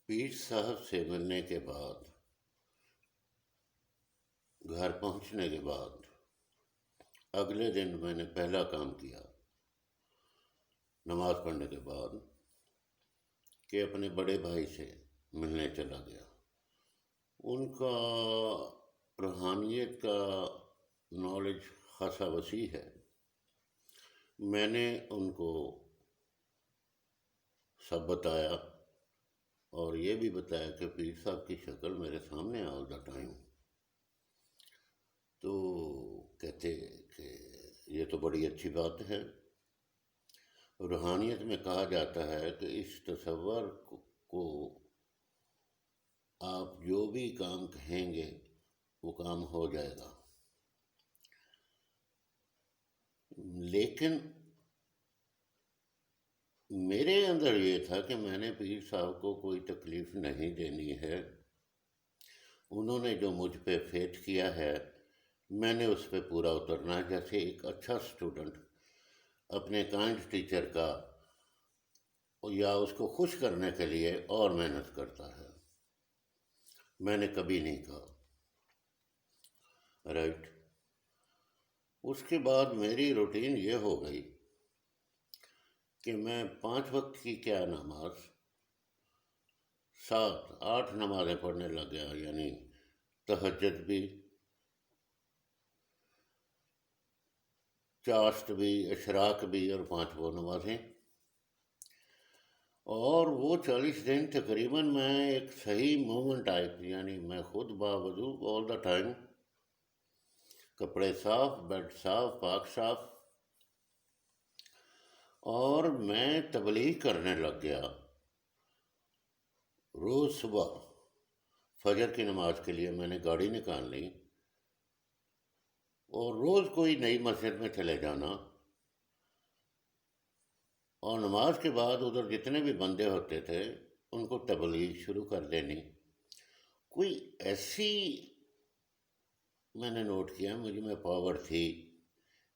پیر صاحب سے ملنے کے بعد، گھر پہنچنے کے بعد اگلے دن میں نے پہلا کام کیا نماز پڑھنے کے بعد کہ اپنے بڑے بھائی سے ملنے چلا گیا۔ ان کا روحانیت کا نالج خاصا وسیع ہے۔ میں نے ان کو سب بتایا اور یہ بھی بتایا کہ پیر صاحب کی شکل میرے سامنے آل دا ٹائم۔ تو کہتے کہ یہ تو بڑی اچھی بات ہے۔ روحانیت میں کہا جاتا ہے کہ اس تصور کو آپ جو بھی کام کہیں گے وہ کام ہو جائے گا، لیکن میرے اندر یہ تھا کہ میں نے پیر صاحب کو کوئی تکلیف نہیں دینی ہے۔ انہوں نے جو مجھ پہ فیتھ کیا ہے میں نے اس پہ پورا اترنا ہے، جیسے ایک اچھا اسٹوڈنٹ اپنے کائنڈ ٹیچر کا یا اس کو خوش کرنے کے لیے اور محنت کرتا ہے۔ میں نے کبھی نہیں کہا رائٹ۔ اس کے بعد میری روٹین یہ ہو گئی کہ میں 5 وقت کی کیا نماز 7-8 نمازیں پڑھنے لگ گیا، یعنی تہجد بھی، چاشت بھی، اشراق بھی، اور 5 وہ نمازیں۔ اور وہ 40 دن تقریباً میں ایک صحیح مومن ٹائپ، یعنی میں خود باوضو آل دا ٹائم، کپڑے صاف، بیڈ صاف، پاک صاف، اور میں تبلیغ کرنے لگ گیا۔ روز صبح فجر کی نماز کے لیے میں نے گاڑی نکال لی اور روز کوئی نئی مسجد میں چلے جانا، اور نماز کے بعد ادھر جتنے بھی بندے ہوتے تھے ان کو تبلیغ شروع کر دینی۔ کوئی ایسی میں نے نوٹ کیا مجھ میں پاور تھی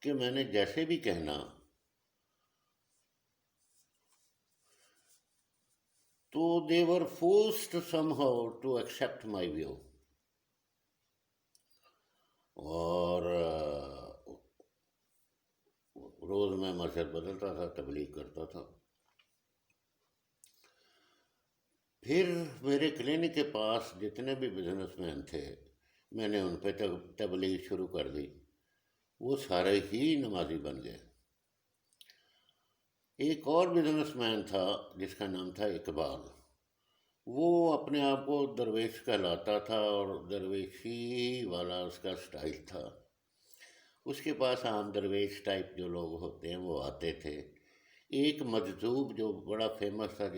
کہ میں نے جیسے بھی کہنا تو they were forced somehow to accept my view۔ اور روز میں مسجد بدلتا تھا، تبلیغ کرتا تھا۔ پھر میرے کلینک کے پاس جتنے بھی بزنس مین تھے میں نے ان پہ تبلیغ شروع کر دی، وہ سارے ہی نمازی بن گئے۔ ایک اور بزنس مین تھا جس کا نام تھا اقبال، وہ اپنے آپ کو درویش کہلاتا تھا اور درویشی والا اس کا سٹائل تھا۔ اس کے پاس عام درویش ٹائپ جو لوگ ہوتے ہیں وہ آتے تھے۔ ایک مجذوب جو بڑا فیمس تھا،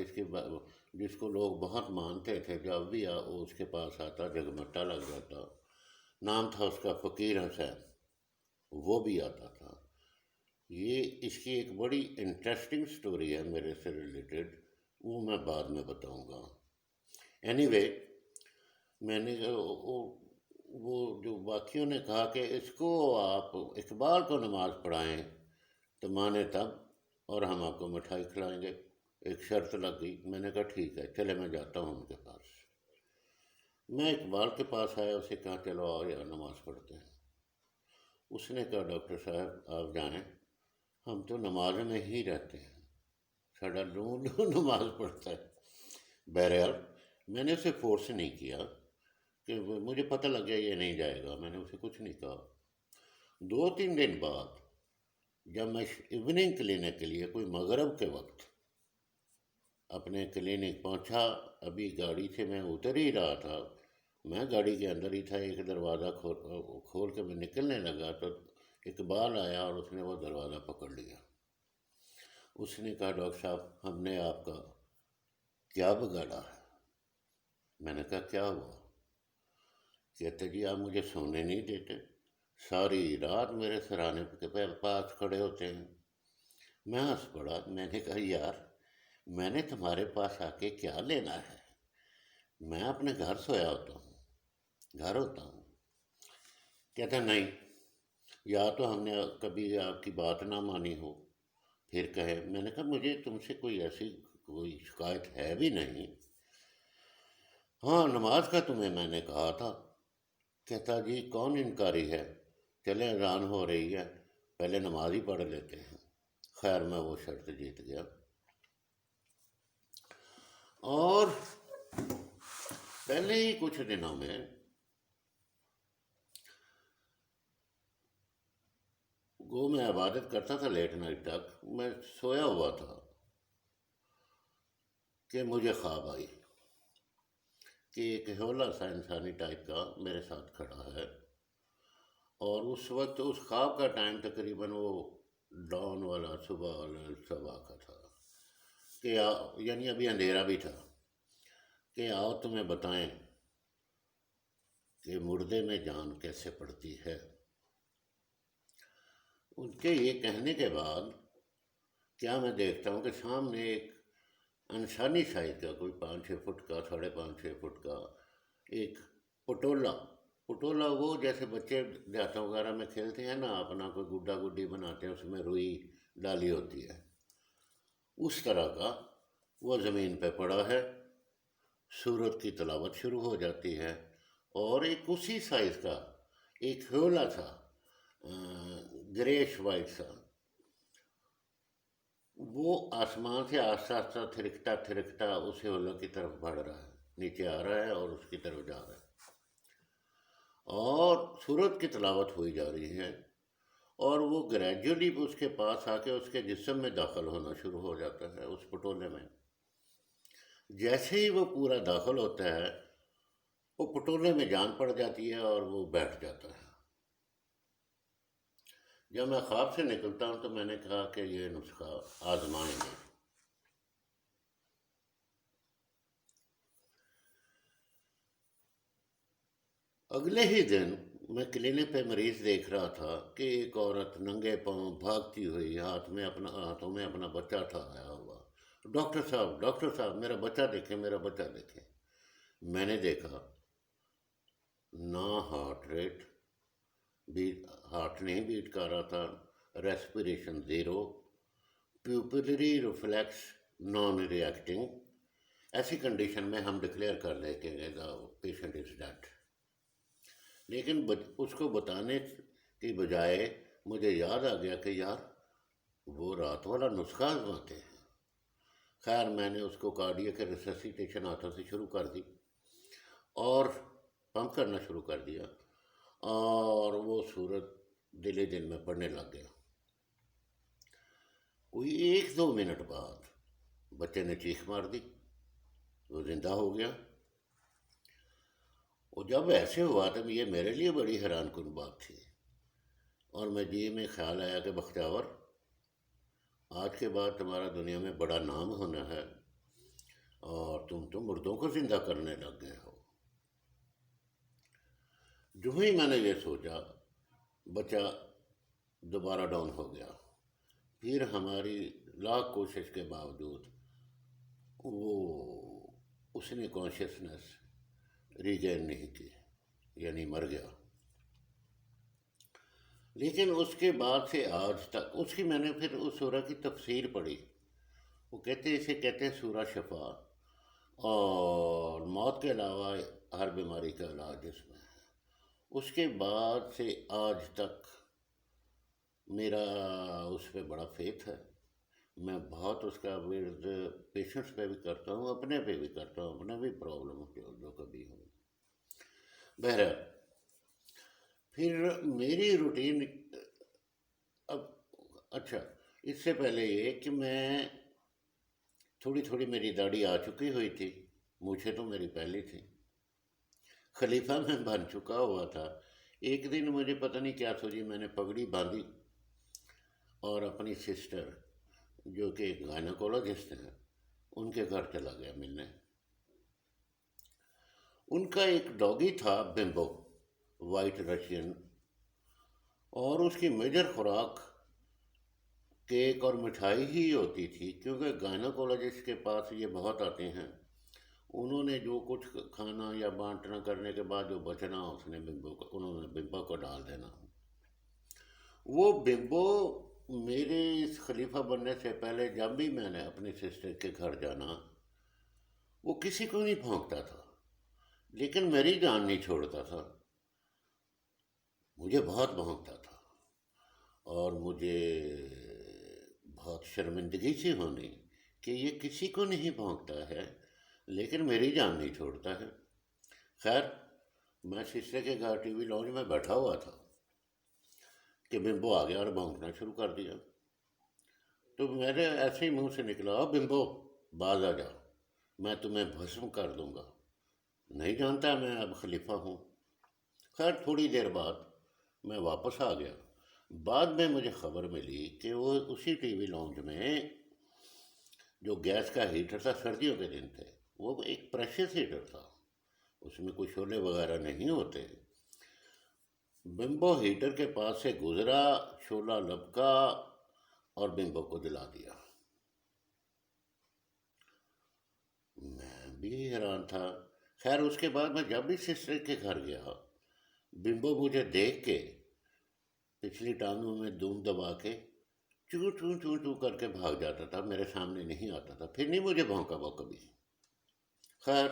جس کو لوگ بہت مانتے تھے، جب بھی وہ اس کے پاس آتا جگمٹا لگ جاتا، نام تھا اس کا فقیر حسین، وہ بھی آتا تھا۔ یہ اس کی ایک بڑی انٹرسٹنگ سٹوری ہے میرے سے ریلیٹڈ، وہ میں بعد میں بتاؤں گا۔ اینی وے، میں نے وہ جو باقیوں نے کہا کہ اس کو آپ اقبال کو نماز پڑھائیں تو مانے تب، اور ہم آپ کو مٹھائی کھلائیں گے۔ ایک شرط لگ گئی، میں نے کہا ٹھیک ہے، چلے میں جاتا ہوں ان کے پاس۔ میں اقبال کے پاس آیا، اسے کہا چلو آؤ یار نماز پڑھتے ہیں۔ اس نے کہا ڈاکٹر صاحب آپ جانیں ہم تو نماز میں ہی رہتے ہیں، ساڈا لون نماز پڑھتا ہے۔ بہرحال میں نے اسے فورس نہیں کیا، کہ مجھے پتہ لگ گیا یہ نہیں جائے گا، میں نے اسے کچھ نہیں کہا۔ 2-3 دن بعد جب میں ایوننگ کلینک کے لیے کوئی مغرب کے وقت اپنے کلینک پہنچا، ابھی گاڑی سے میں اتر ہی رہا تھا، میں گاڑی کے اندر ہی تھا، ایک دروازہ کھول کے میں نکلنے لگا تو اقبال آیا اور اس نے وہ دروازہ پکڑ لیا۔ اس نے کہا ڈاکٹر صاحب ہم نے آپ کا کیا بگاڑا ہے؟ میں نے کہا کیا ہوا؟ کہتے جی آپ مجھے سونے نہیں دیتے، ساری رات میرے سرانے کے پاس کھڑے ہوتے ہیں۔ میں ہنس پڑا، میں نے کہا یار میں نے تمہارے پاس آ کے کیا لینا ہے، میں اپنے گھر سویا ہوتا ہوں، گھر ہوتا ہوں۔ کہتا نہیں، یا تو ہم نے کبھی آپ کی بات نہ مانی ہو پھر کہے۔ میں نے کہا مجھے تم سے کوئی ایسی کوئی شکایت ہے بھی نہیں، ہاں نماز کا تمہیں میں نے کہا تھا۔ کہتا جی کون انکاری ہے، چلیں اذان ہو رہی ہے، پہلے نماز ہی پڑھ لیتے ہیں۔ خیر میں وہ شرط جیت گیا، اور پہلے ہی کچھ دنوں میں گو میں عبادت کرتا تھا لیٹ نائٹ تک، میں سویا ہوا تھا کہ مجھے خواب آئی کہ ایک ہیولا سا انسانی ٹائپ کا میرے ساتھ کھڑا ہے، اور اس وقت اس خواب کا ٹائم تقریباً وہ ڈاؤن والا صبح والا صبح کا تھا، کہ یعنی ابھی اندھیرا بھی تھا، کہ آؤ تمہیں بتائیں کہ مردے میں جان کیسے پڑتی ہے۔ ان کے یہ کہنے کے بعد کیا میں دیکھتا ہوں کہ سامنے ایک انسانی سائز کا، کوئی 5-6 فٹ کا، 5.5-6 فٹ کا ایک پٹولا، پٹولا وہ جیسے بچے دیہاتوں وغیرہ میں کھیلتے ہیں نا، اپنا کوئی گڈا گڈی بناتے ہیں، اس میں روئی ڈالی ہوتی ہے، اس طرح کا وہ زمین پہ پڑا ہے۔ سورت کی تلاوت شروع ہو جاتی ہے، اور ایک اسی سائز کا ایک ہیولا تھا، گریش وائٹ سا، وہ آسمان سے آہستہ آہستہ تھرکتا تھرکتا اس ہیولا کی طرف بڑھ رہا ہے، نیچے آ رہا ہے اور اس کی طرف جا رہا ہے، اور سورت کی تلاوت ہوئی جا رہی ہے، اور وہ گریجولی اس کے پاس آ کے اس کے جسم میں داخل ہونا شروع ہو جاتا ہے، اس پٹولے میں۔ جیسے ہی وہ پورا داخل ہوتا ہے، وہ پٹولے میں جان پڑ جاتی ہے اور وہ بیٹھ جاتا ہے۔ جب میں خواب سے نکلتا ہوں تو میں نے کہا کہ یہ نسخہ آزمائیں گے۔ اگلے ہی دن میں کلینک پہ مریض دیکھ رہا تھا کہ ایک عورت ننگے پاؤں بھاگتی ہوئی ہاتھوں میں اپنا بچہ اٹھایا ہوا، ڈاکٹر صاحب میرا بچہ دیکھیں، میرا بچہ دیکھیں۔ میں نے دیکھا نہ ہارٹ ریٹ، ہارٹ نہیں بیٹ کر رہا تھا، ریسپریشن زیرو، پیوپلری ریفلیکس نان ری ایکٹنگ۔ ایسی کنڈیشن میں ہم ڈکلیئر کر لیں کہ پیشنٹ از ڈیڈ، لیکن اس کو بتانے کی بجائے مجھے یاد آ گیا کہ یار وہ رات والا نسخہ آزماتے ہیں۔ خیر میں نے اس کو کارڈیاک ریسسیٹیشن ہاتھوں سے شروع کر دی اور پمپ کرنا شروع کر دیا، اور وہ صورت دل ہی دل میں پڑنے لگ گیا۔ کوئی 1-2 منٹ بعد بچے نے چیخ مار دی، وہ زندہ ہو گیا۔ اور جب ایسے ہوا تو یہ میرے لیے بڑی حیران کن بات تھی، اور مجھے میں خیال آیا کہ بختیور آج کے بعد تمہارا دنیا میں بڑا نام ہونا ہے، اور تم تو مردوں کو زندہ کرنے لگ گئے ہو۔ جو ہی میں نے یہ سوچا، بچہ دوبارہ ڈاؤن ہو گیا۔ پھر ہماری لاکھ کوشش کے باوجود اس نے کانشیسنس ریگین نہیں کی، یعنی مر گیا۔ لیکن اس کے بعد سے آج تک اس کی میں نے پھر اس سورہ کی تفسیر پڑھی، وہ اسے کہتے ہیں سورہ شفا، اور موت کے علاوہ ہر بیماری کا علاج اس میں ہے۔ اس کے بعد سے آج تک میرا اس پہ بڑا فیتھ ہے، میں بہت اس کا ورد پیشنٹس پہ بھی کرتا ہوں، اپنے پہ بھی کرتا ہوں، اپنے بھی پرابلم جو کبھی ہوں۔ بہرحال پھر میری روٹین اب، اچھا اس سے پہلے یہ کہ میں تھوڑی تھوڑی میری داڑھی آ چکی ہوئی تھی، مجھے تو میری پہلی تھی، خلیفہ میں بن چکا ہوا تھا۔ ایک دن مجھے پتہ نہیں کیا سوچی، میں نے پگڑی باندھی اور اپنی سسٹر جو کہ گائنیکولوجسٹ ہیں ان کے گھر چلا گیا ملنے۔ ان کا ایک ڈاگی تھا بمبو، وائٹ رشین، اور اس کی میجر خوراک کیک اور مٹھائی ہی ہوتی تھی، کیونکہ گائنیکولوجسٹ کے پاس یہ بہت آتے ہیں، انہوں نے جو کچھ کھانا یا بانٹنا کرنے کے بعد جو بچنا انہوں نے بمبو کو ڈال دینا۔ وہ بمبو میرے اس خلیفہ بننے سے پہلے جب بھی میں نے اپنی سسٹر کے گھر جانا، وہ کسی کو نہیں بھونکتا تھا، لیکن میری جان نہیں چھوڑتا تھا، مجھے بہت بھونکتا تھا، اور مجھے بہت شرمندگی سی ہونی کہ یہ کسی کو نہیں بھونکتا ہے لیکن میری جان نہیں چھوڑتا ہے۔ خیر، میں شیشے کے گھر ٹی وی لاؤنج میں بیٹھا ہوا تھا کہ بمبو آ گیا اور بھونکنا شروع کر دیا۔ تو میرے ایسے ہی منہ سے نکلا، بمبو باز آ جا، میں تمہیں بھسم کر دوں گا۔ نہیں جانتا میں اب خلیفہ ہوں۔ خیر تھوڑی دیر بعد میں واپس آ گیا۔ بعد میں مجھے خبر ملی کہ وہ اسی ٹی وی لاؤنج میں جو گیس کا ہیٹر تھا، سردیوں کے دن تھے، وہ ایک پریشس ہیٹر تھا، اس میں کوئی شعلے وغیرہ نہیں ہوتے۔ بمبو ہیٹر کے پاس سے گزرا، شعلہ لبکا اور بمبو کو جلا دیا۔ میں بھی حیران تھا۔ خیر اس کے بعد میں جب بھی سسٹر کے گھر گیا، بمبو مجھے دیکھ کے پچھلی ٹانگوں میں دم دبا کے چوں چوں چوں چوں کر کے بھاگ جاتا تھا، میرے سامنے نہیں آتا تھا، پھر نہیں مجھے بھونکا وہ کبھی۔ خیر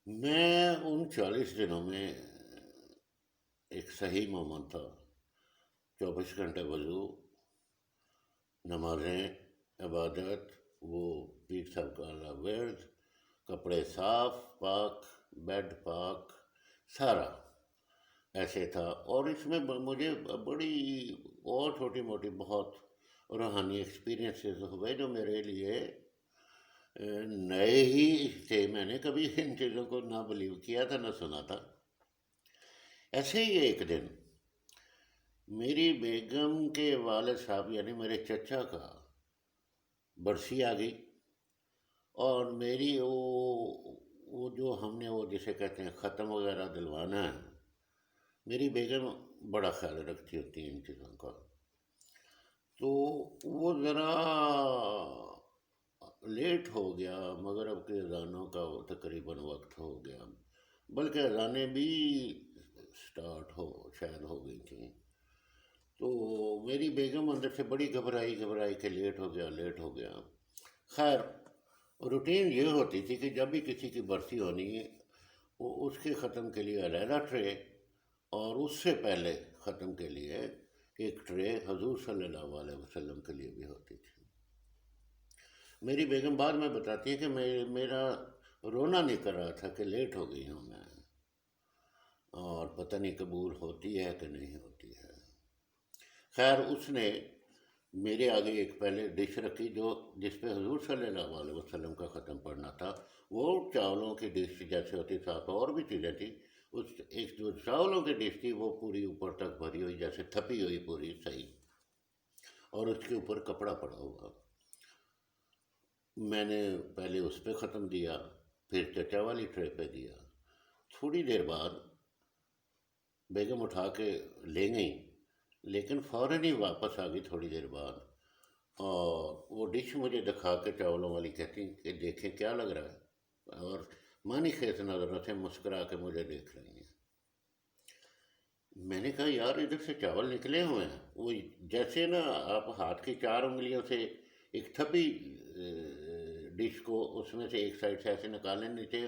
میں ان 40 دنوں میں ایک صحیح مومن تھا، 24 گھنٹے وضو، نمازیں، عبادت، وہ پیر صاحب کا اللہ ورد، کپڑے صاف پاک، بیڈ پاک، سارا ایسے تھا۔ اور اس میں مجھے بڑی اور چھوٹی موٹی بہت روحانی ایکسپیرینسز ہوئے جو میرے لیے نئے ہی تھے، میں نے کبھی ان چیزوں کو نہ بلیو کیا تھا نہ سنا تھا۔ ایسے ہی ایک دن میری بیگم کے والد صاحب یعنی میرے چچا کا برسی آ گئی، اور میری وہ جو ہم نے وہ جسے کہتے ہیں ختم وغیرہ دلوانا ہے، میری بیگم بڑا خیال رکھتی ہوتی ہے ان چیزوں کا، تو وہ ذرا لیٹ ہو گیا، مغرب کے اذانوں کا تقریباً وقت ہو گیا، بلکہ اذانیں بھی سٹارٹ شاید ہو گئی تھیں۔ تو میری بیگم اندر سے بڑی گھبرائی کہ لیٹ ہو گیا لیٹ ہو گیا۔ خیر روٹین یہ ہوتی تھی کہ جب بھی کسی کی برسی ہونی ہے، وہ اس کے ختم کے لیے علیحدہ ٹرے، اور اس سے پہلے ختم کے لیے ایک ٹرے حضور صلی اللہ علیہ وسلم کے لیے بھی ہوتی تھی۔ میری بیگم بعد میں بتاتی ہے کہ میرا رونا نہیں کر رہا تھا کہ لیٹ ہو گئی ہوں میں، اور پتہ نہیں قبول ہوتی ہے کہ نہیں ہوتی ہے۔ خیر اس نے میرے آگے ایک پہلے ڈش رکھی جس پہ حضور صلی اللہ علیہ وسلم کا ختم پڑھنا تھا، وہ چاولوں کی ڈش جیسے ہوتی، ساتھ اور بھی چیزیں تھیں، اس ایک جو چاولوں کی ڈش تھی وہ پوری اوپر تک بھری ہوئی، جیسے تھپی ہوئی پوری صحیح، اور اس کے اوپر کپڑا پڑا ہوا۔ میں نے پہلے اس پہ ختم دیا، پھر چچا والی ٹرے پہ دیا۔ تھوڑی دیر بعد بیگم اٹھا کے لے گئیں، لیکن فوراً ہی واپس آ گئی تھوڑی دیر بعد، اور وہ ڈش مجھے دکھا کے چاولوں والی کہتی کہ دیکھیں کیا لگ رہا ہے، اور مانی خیز نظروں سے مسکرا کے مجھے دیکھ رہی ہیں۔ میں نے کہا یار ادھر سے چاول نکلے ہوئے ہیں، وہ جیسے نا آپ ہاتھ کی 4 انگلیوں سے ایک تھپی ڈش کو اس میں سے ایک سائڈ سے ایسے نکالنے، نیچے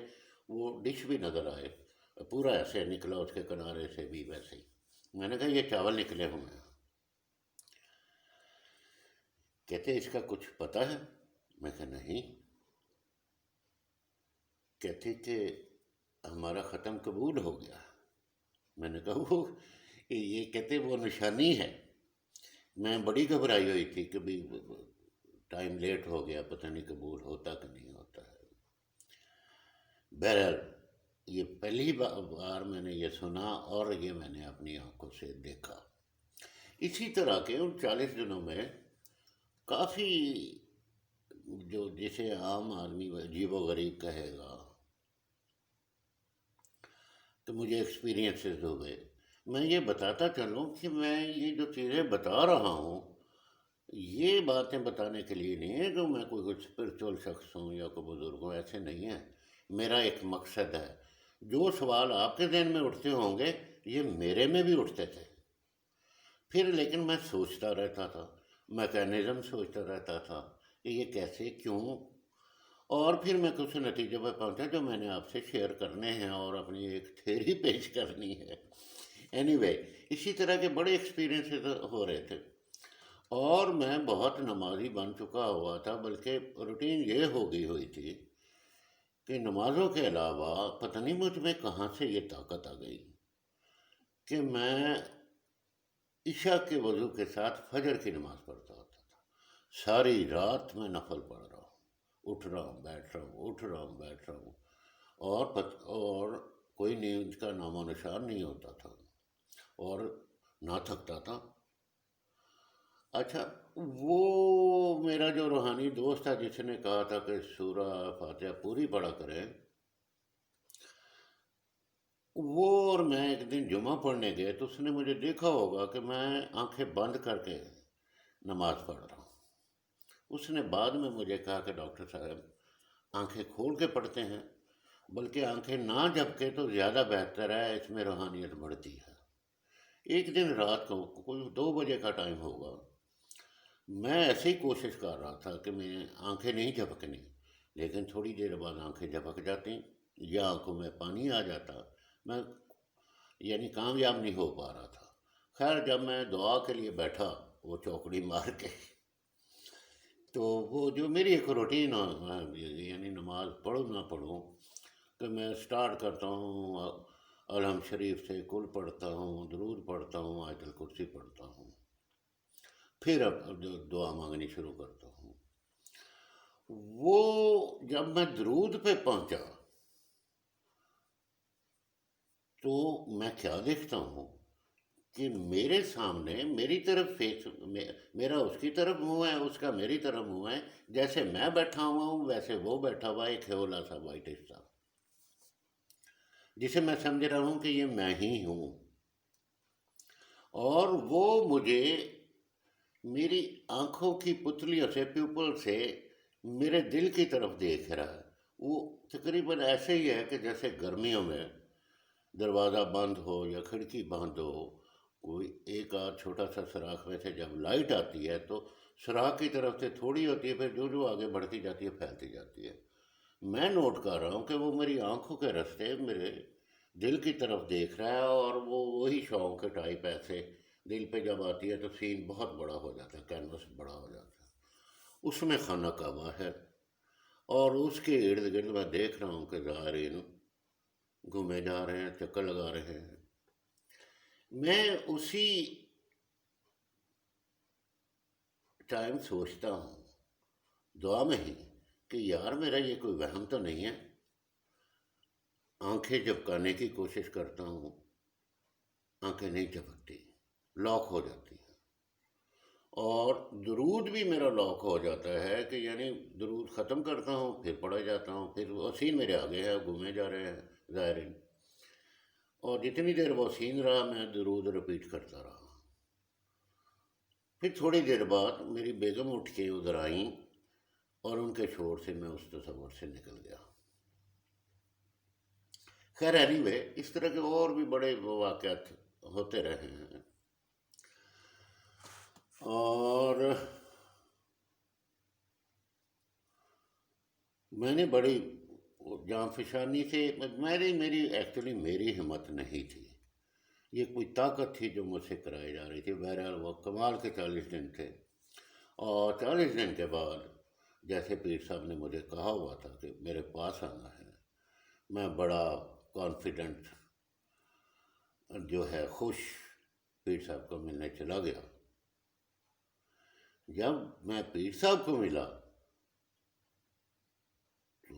وہ ڈش بھی نظر آئے، پورا ایسے نکلا اس کے کنارے سے بھی ویسے ہی۔ میں نے کہا یہ چاول نکلے ہوئے ہیں۔ کہتے اس کا کچھ پتہ ہے؟ میں کہا نہیں۔ کہتے کہ ہمارا ختم قبول ہو گیا۔ میں نے کہا وہ یہ کہتے وہ نشانی ہے۔ میں بڑی گھبرائی ہوئی تھی کہ بھی ٹائم لیٹ ہو گیا، پتہ نہیں قبول ہوتا کہ نہیں ہوتا ہے۔ بہرحال یہ پہلی بار میں نے یہ سنا، اور یہ میں نے اپنی آنکھوں سے دیکھا۔ اسی طرح کے ان 40 دنوں میں کافی جو جسے عام آدمی عجیب و غریب کہے گا، تو مجھے ایکسپیرینسز ہوئے۔ میں یہ بتاتا چلوں کہ میں یہ جو چیزیں بتا رہا ہوں، یہ باتیں بتانے کے لیے نہیں ہے کہ میں کوئی اسپرچول شخص ہوں یا کوئی بزرگ ہوں، ایسے نہیں ہے۔ میرا ایک مقصد ہے، جو سوال آپ کے ذہن میں اٹھتے ہوں گے یہ میرے میں بھی اٹھتے تھے۔ پھر لیکن میں سوچتا رہتا تھا، میکینزم سوچتا رہتا تھا کہ یہ کیسے، کیوں، اور پھر میں کچھ نتیجے پہ پہنچا جو میں نے آپ سے شیئر کرنے ہیں اور اپنی ایک تھیوری پیش کرنی ہے. اینی وے، اسی طرح کے بڑے ایکسپیرینسز ہو رہے تھے، اور میں بہت نمازی بن چکا ہوا تھا، بلکہ روٹین یہ ہو گئی ہوئی تھی کہ نمازوں کے علاوہ پتہ نہیں مجھ میں کہاں سے یہ طاقت آ گئی کہ میں عشاء کے وضو کے ساتھ فجر کی نماز پڑھتا ہوتا تھا. ساری رات میں نفل پڑھ رہا ہوں، اٹھ رہا ہوں بیٹھ رہا ہوں، اٹھ رہا ہوں بیٹھ رہا ہوں، اور کوئی نیند کا نام و نشان نہیں ہوتا تھا، اور نہ تھکتا تھا. اچھا، وہ میرا جو روحانی دوست تھا جس نے کہا تھا کہ سورہ فاتحہ پوری پڑھا کریں، وہ اور میں ایک دن جمعہ پڑھنے گئے تو اس نے مجھے دیکھا ہوگا کہ میں آنکھیں بند کر کے نماز پڑھ رہا ہوں. اس نے بعد میں مجھے کہا کہ ڈاکٹر صاحب، آنکھیں کھول کے پڑھتے ہیں، بلکہ آنکھیں نہ جھپکے تو زیادہ بہتر ہے، اس میں روحانیت بڑھتی ہے. ایک دن رات کو کوئی 2 بجے کا ٹائم ہوگا، میں ایسے ہی کوشش کر رہا تھا کہ میں آنکھیں نہیں جھپکنی، لیکن تھوڑی دیر بعد آنکھیں جھپک جاتی یا آنکھوں میں پانی آ جاتا. میں یعنی کامیاب نہیں ہو پا رہا تھا. خیر، جب میں دعا کے لیے بیٹھا وہ چوکڑی مار کے، تو وہ جو میری ایک روٹین یعنی نماز پڑھوں نہ پڑھوں، کہ میں سٹارٹ کرتا ہوں الحمد شریف سے، کل پڑھتا ہوں، درود پڑھتا ہوں، آیت الکرسی پڑھتا ہوں، پھر اب دعا مانگنی شروع کرتا ہوں. وہ جب میں درود پہ پہنچا تو میں کیا دیکھتا ہوں کہ میرے سامنے میری طرف میرا اس کی طرف منہ ہے، اس کا میری طرف منہ ہے. جیسے میں بیٹھا ہوا ہوں ویسے وہ بیٹھا ہوا ہے، ایک کھولا سا وائٹش سا، جسے میں سمجھ رہا ہوں کہ یہ میں ہی ہوں. اور وہ مجھے میری آنکھوں کی پتلیوں سے، پیپل سے، میرے دل کی طرف دیکھ رہا ہے. وہ تقریباً ایسے ہی ہے کہ جیسے گرمیوں میں دروازہ بند ہو یا کھڑکی بند ہو، کوئی ایک آدھ چھوٹا سا سوراخ میں سے جب لائٹ آتی ہے تو سوراخ کی طرف سے تھوڑی ہوتی ہے، پھر جو آگے بڑھتی جاتی ہے پھیلتی جاتی ہے. میں نوٹ کر رہا ہوں کہ وہ میری آنکھوں کے راستے میرے دل کی طرف دیکھ رہا ہے، اور وہ وہی شوق کے ٹائپ ایسے دل پہ جب آتی ہے تو سین بہت بڑا ہو جاتا ہے، کینوس بڑا ہو جاتا ہے. اس میں خانہ کعبہ ہے، اور اس کے ارد گرد میں دیکھ رہا ہوں کہ زائرین گھومے جا رہے ہیں، چکر لگا رہے ہیں. میں اسی ٹائم سوچتا ہوں دعا میں ہی کہ یار میرا یہ کوئی وہم تو نہیں ہے. آنکھیں جھپکانے کی کوشش کرتا ہوں، آنکھیں نہیں جھپکتی، لاک ہو جاتی ہیں. اور درود بھی میرا لاک ہو جاتا ہے کہ یعنی درود ختم کرتا ہوں پھر پڑھے جاتا ہوں، پھر وہ سین میرے آگے ہے، گھومے جا رہے ہیں زائرین. اور جتنی دیر وہ سین رہا میں درود رپیٹ کرتا رہا. پھر تھوڑی دیر بعد میری بیگم اٹھ کے ادھر آئیں، اور ان کے شور سے میں اس تصور سے نکل گیا. خیر، اینی وے، اس طرح کے اور بھی بڑے واقعات ہوتے رہے ہیں. اور میں نے بڑی جان فشانی سے، میری ایکچولی میری ہمت نہیں تھی، یہ کوئی طاقت تھی جو مجھ سے کرائی جا رہی تھی. بہرحال وہ کمال کے 40 دن تھے، اور 40 دن کے بعد جیسے پیر صاحب نے مجھے کہا ہوا تھا کہ میرے پاس آنا ہے، میں بڑا کانفیڈنٹ جو ہے خوش پیر صاحب کو ملنے چلا گیا. جب میں پیر صاحب کو ملا تو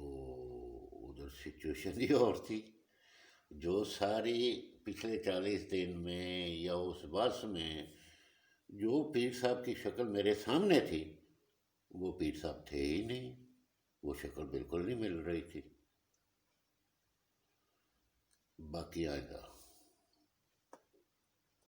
ادھر سچویشن ہی اور تھی. جو ساری پچھلے 40 دن میں یا اس بس میں جو پیر صاحب کی شکل میرے سامنے تھی وہ پیر صاحب تھے ہی نہیں، وہ شکل بالکل نہیں مل رہی تھی. باقی آئے گا.